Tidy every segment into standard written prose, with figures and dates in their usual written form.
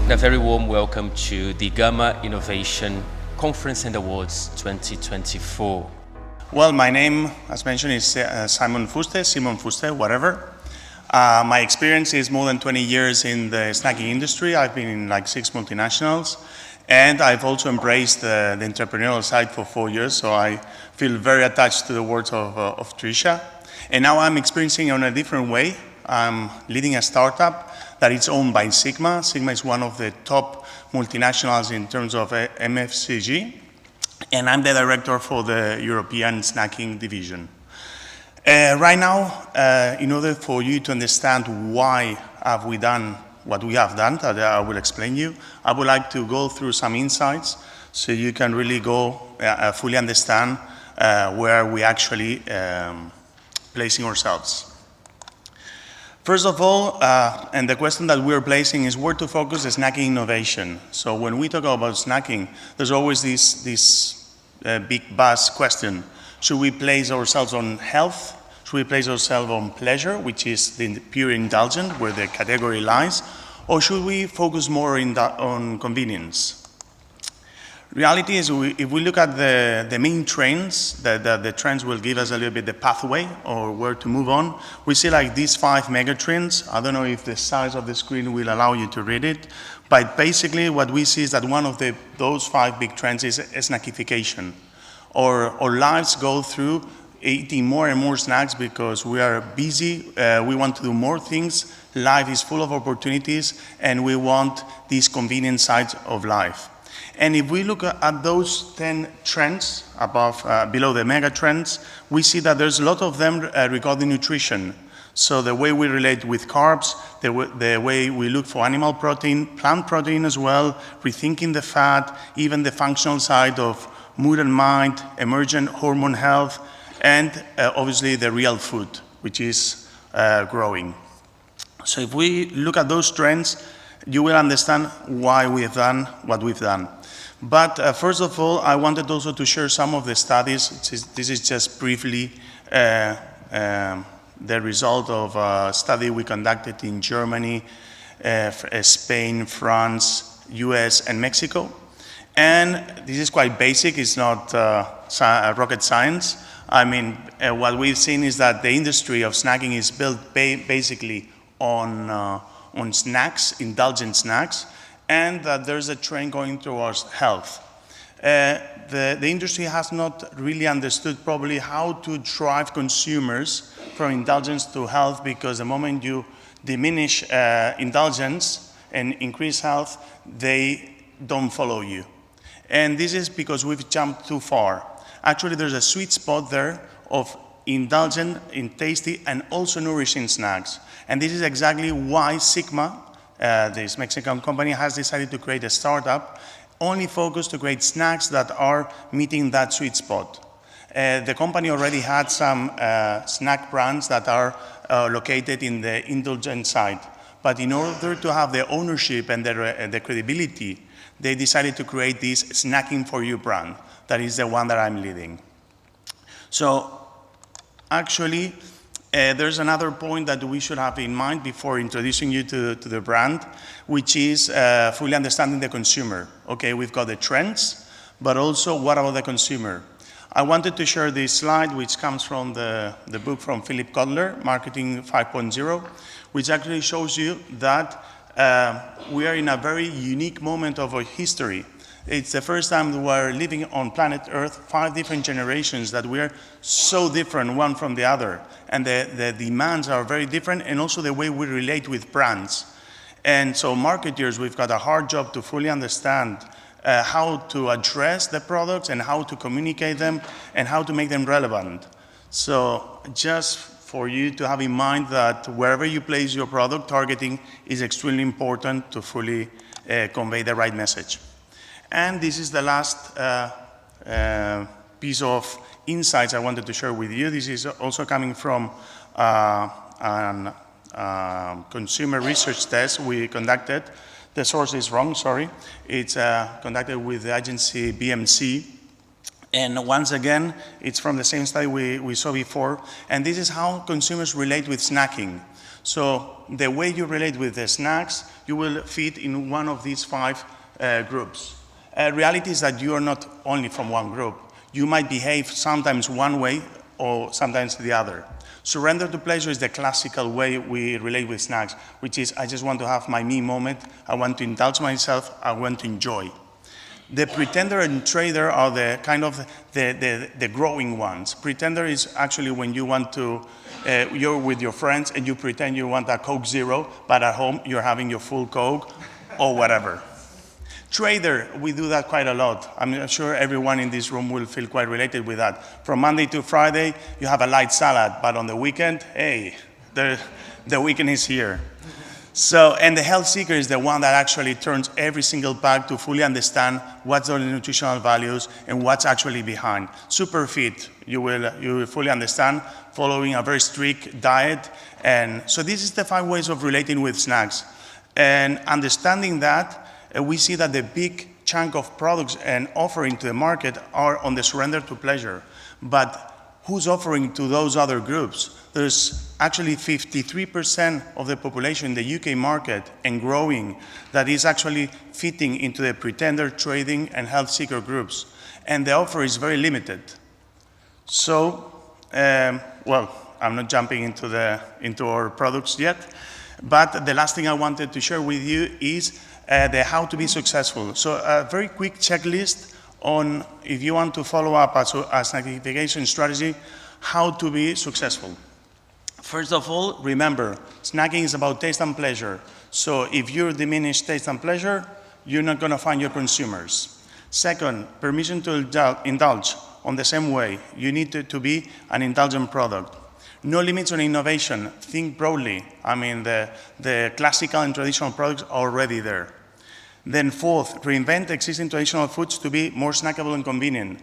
A very warm welcome to the Gama Innovation Conference and Awards 2024. Well, my name, as mentioned, is Simón Fusté, whatever. My experience is more than 20 years in the snacking industry. I've been in like 6 multinationals, and I've also embraced the entrepreneurial side for 4 years, so I feel very attached to the words of Tricia. And now I'm experiencing it in a different way. I'm leading a startup that is owned by Sigma. Sigma is one of the top multinationals in terms of MFCG, and I'm the director for the European snacking division. Right now, in order for you to understand why have we done what we have done, that I will explain you, I would like to go through some insights so you can really go fully understand where we actually placing ourselves. First of all, and the question that we're placing is where to focus the snacking innovation. So when we talk about snacking, there's always this big buzz question. Should we place ourselves on health? Should we place ourselves on pleasure, which is the pure indulgent, where the category lies? Or should we focus more on convenience? Reality is, if we look at the main trends, the trends will give us a little bit the pathway or where to move on. We see like these 5 mega trends. I don't know if the size of the screen will allow you to read it, but basically what we see is that one of those 5 big trends is snackification. Our lives go through eating more and more snacks because we are busy, we want to do more things, life is full of opportunities, and we want these convenient sides of life. And if we look at those 10 trends below the mega trends, we see that there's a lot of them regarding nutrition. So the way we relate with carbs, the way we look for animal protein, plant protein as well, rethinking the fat, even the functional side of mood and mind, emergent hormone health, and obviously the real food, which is growing. So if we look at those trends, you will understand why we have done what we've done. But first of all, I wanted also to share some of the studies. This is just briefly the result of a study we conducted in Germany, Spain, France, US, and Mexico. And this is quite basic, it's not rocket science. I mean, what we've seen is that the industry of snacking is built basically on snacks, indulgent snacks, and that there's a trend going towards health. The industry has not really understood probably how to drive consumers from indulgence to health, because the moment you diminish indulgence and increase health, they don't follow you. And this is because we've jumped too far. Actually, there's a sweet spot there of indulgent, tasty, and also nourishing snacks. And this is exactly why Sigma, this Mexican company, has decided to create a startup only focused to create snacks that are meeting that sweet spot. The company already had some snack brands that are located in the indulgent side. But in order to have the ownership and the credibility, they decided to create this Snacking for You brand. That is the one that I'm leading. So actually, there's another point that we should have in mind before introducing you to the brand, which is fully understanding the consumer. Okay, we've got the trends, but also what about the consumer? I wanted to share this slide, which comes from the book from Philip Kotler, Marketing 5.0, which actually shows you that we are in a very unique moment of our history. It's the first time that we're living on planet Earth, 5 different generations that we are so different one from the other. And the demands are very different, and also the way we relate with brands. And so marketers, we've got a hard job to fully understand how to address the products and how to communicate them and how to make them relevant. So just for you to have in mind that wherever you place your product, targeting is extremely important to fully convey the right message. And this is the last piece of insights I wanted to share with you. This is also coming from a consumer research test we conducted. The source is wrong, sorry. It's conducted with the agency BMC. And once again, it's from the same study we saw before, and this is how consumers relate with snacking. So the way you relate with the snacks, you will fit in one of these 5 groups. Reality is that you are not only from one group. You might behave sometimes one way or sometimes the other. Surrender to pleasure is the classical way we relate with snacks, which is I just want to have my me moment, I want to indulge myself, I want to enjoy. The pretender and trader are the kind of the growing ones. Pretender is actually when you want to, you're with your friends and you pretend you want a Coke Zero, but at home you're having your full Coke or whatever. Trader, we do that quite a lot. I'm sure everyone in this room will feel quite related with that. From Monday to Friday, you have a light salad, but on the weekend, hey, the weekend is here. So, and the health seeker is the one that actually turns every single pack to fully understand what's the nutritional values and what's actually behind. Super fit, you will fully understand, following a very strict diet. And so this is the 5 ways of relating with snacks. And understanding that, we see that the big chunk of products and offering to the market are on the surrender to pleasure. But who's offering to those other groups? There's actually 53% of the population in the UK market and growing that is actually fitting into the pretender, trading, and health seeker groups. And the offer is very limited. So, well, I'm not jumping into our products yet, but the last thing I wanted to share with you is the how to be successful. So a very quick checklist on if you want to follow up a snackification strategy, how to be successful. First of all, remember, snacking is about taste and pleasure. So if you diminish taste and pleasure, you're not going to find your consumers. Second, permission to indulge on the same way. You need to be an indulgent product. No limits on innovation. Think broadly. I mean, the classical and traditional products are already there. Then fourth, reinvent existing traditional foods to be more snackable and convenient.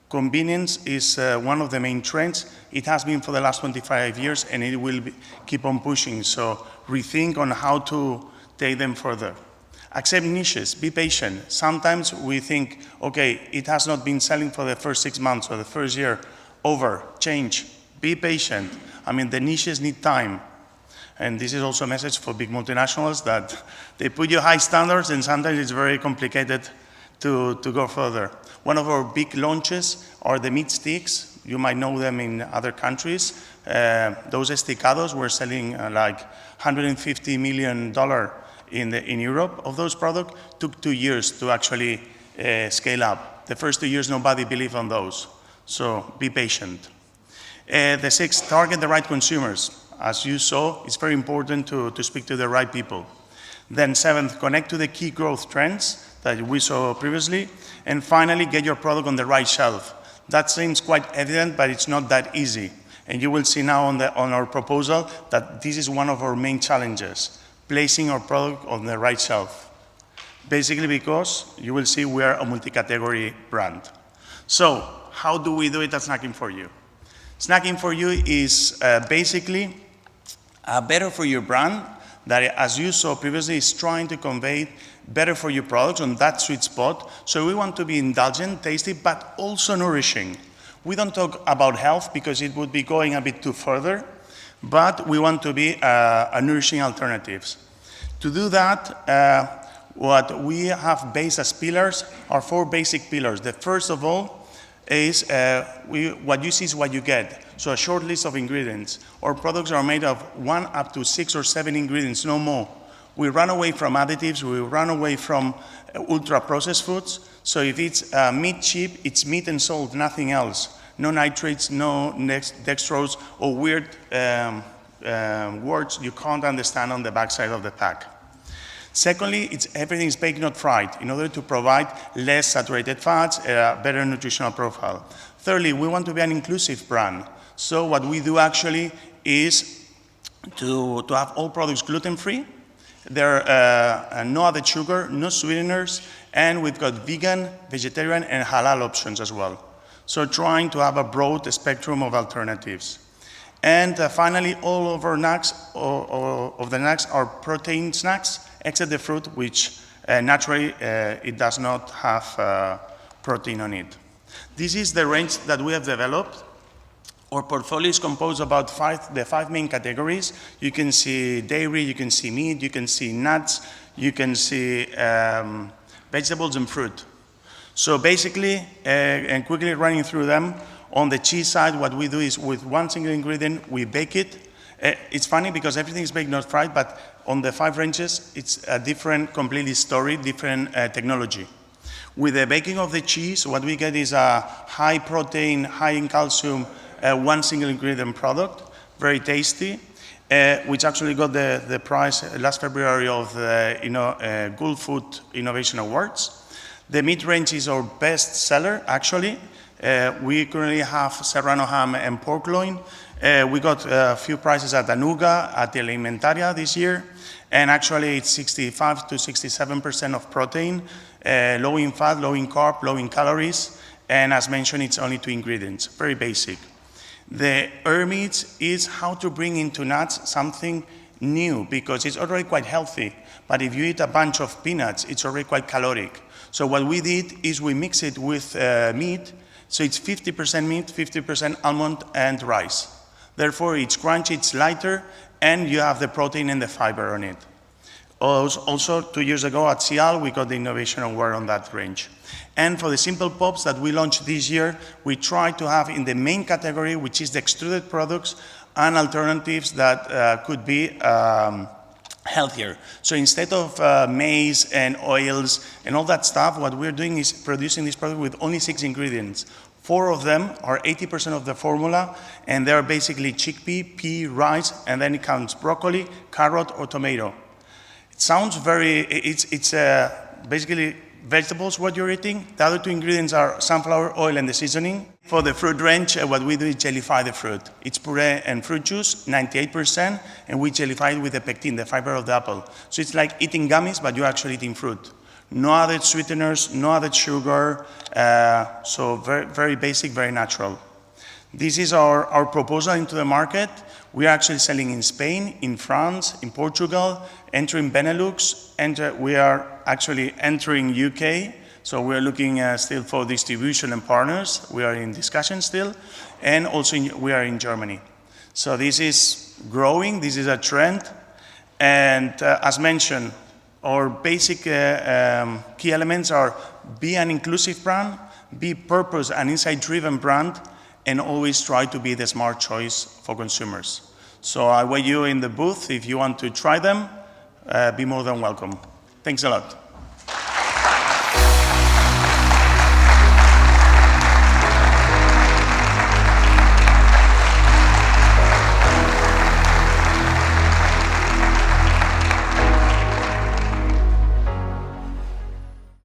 Convenience is one of the main trends. It has been for the last 25 years, and it will keep on pushing. So rethink on how to take them further. Accept niches, be patient. Sometimes we think, okay, it has not been selling for the first 6 months or the first year, over, change, be patient. I mean, the niches need time. And this is also a message for big multinationals that they put you high standards and sometimes it's very complicated to go further. One of our big launches are the meat sticks. You might know them in other countries. Those esticados were selling like $150 million in Europe of those products. Took 2 years to actually scale up. The first 2 years, nobody believed on those. So be patient. The sixth, target the right consumers. As you saw, it's very important to speak to the right people. Then seventh, connect to the key growth trends that we saw previously. And finally, get your product on the right shelf. That seems quite evident, but it's not that easy. And you will see now on our proposal that this is one of our main challenges, placing our product on the right shelf. Basically because you will see we are a multi-category brand. So how do we do it at Snacking for You? Snacking for You is basically a better for you brand that, as you saw previously, is trying to convey better for you products on that sweet spot. So we want to be indulgent, tasty, but also nourishing. We don't talk about health because it would be going a bit too further, but we want to be a nourishing alternatives. To do that, what we have based as pillars are 4 basic pillars. The first of all is what you see is what you get. So a short list of ingredients. Our products are made of 1 up to 6 or 7 ingredients, no more. We run away from additives, we run away from ultra-processed foods. So if it's meat cheap, it's meat and salt, nothing else. No nitrates, no dextrose, or weird words you can't understand on the backside of the pack. Secondly, everything is baked, not fried, in order to provide less saturated fats, a better nutritional profile. Thirdly, we want to be an inclusive brand. So what we do actually is to have all products gluten-free. There are no added sugar, no sweeteners, and we've got vegan, vegetarian, and halal options as well. So trying to have a broad spectrum of alternatives. And finally, all of our snacks, of the snacks are protein snacks, except the fruit, which naturally it does not have protein on it. This is the range that we have developed. Our portfolio is composed about the five main categories. You can see dairy, you can see meat, you can see nuts, you can see vegetables and fruit. So basically, and quickly running through them, on the cheese side, what we do is with one single ingredient, we bake it. It's funny because everything is baked, not fried, but on the five ranges, it's a different, completely story, different technology. With the baking of the cheese, what we get is a high protein, high in calcium, one single ingredient product, very tasty, which actually got the prize last February of the Good Food Innovation Awards. The meat range is our best seller, actually. We currently have serrano ham and pork loin. We got a few prizes at Anuga, at the Alimentaria this year, and actually it's 65 to 67% of protein, low in fat, low in carb, low in calories, and as mentioned, it's only 2 ingredients, very basic. The meats is how to bring into nuts something new, because it's already quite healthy, but if you eat a bunch of peanuts, it's already quite caloric. So what we did is we mix it with meat, so it's 50% meat, 50% almond and rice. Therefore, it's crunchy, it's lighter, and you have the protein and the fiber on it. Also, 2 years ago at CIAL, we got the Innovation Award on that range. And for the Simple Pops that we launched this year, we tried to have in the main category, which is the extruded products and alternatives that could be healthier. So instead of maize and oils and all that stuff, what we're doing is producing this product with only 6 ingredients. 4 of them are 80% of the formula, and they're basically chickpea, pea, rice, and then it counts broccoli, carrot, or tomato. It sounds it's basically vegetables what you're eating. The other 2 ingredients are sunflower oil and the seasoning. For the fruit range, what we do is jellify the fruit. It's puree and fruit juice, 98%, and we jellify it with the pectin, the fiber of the apple. So it's like eating gummies, but you're actually eating fruit. No added sweeteners, no added sugar, so very, very basic, very natural. This is our proposal into the market. We are actually selling in Spain, in France, in Portugal, entering Benelux, and we are actually entering UK. So we're looking still for distribution and partners. We are in discussion still, and also we are in Germany. So this is growing, this is a trend, and as mentioned, our basic key elements are be an inclusive brand, be purpose and insight-driven brand, and always try to be the smart choice for consumers. So I wait you in the booth if you want to try them, be more than welcome. Thanks a lot.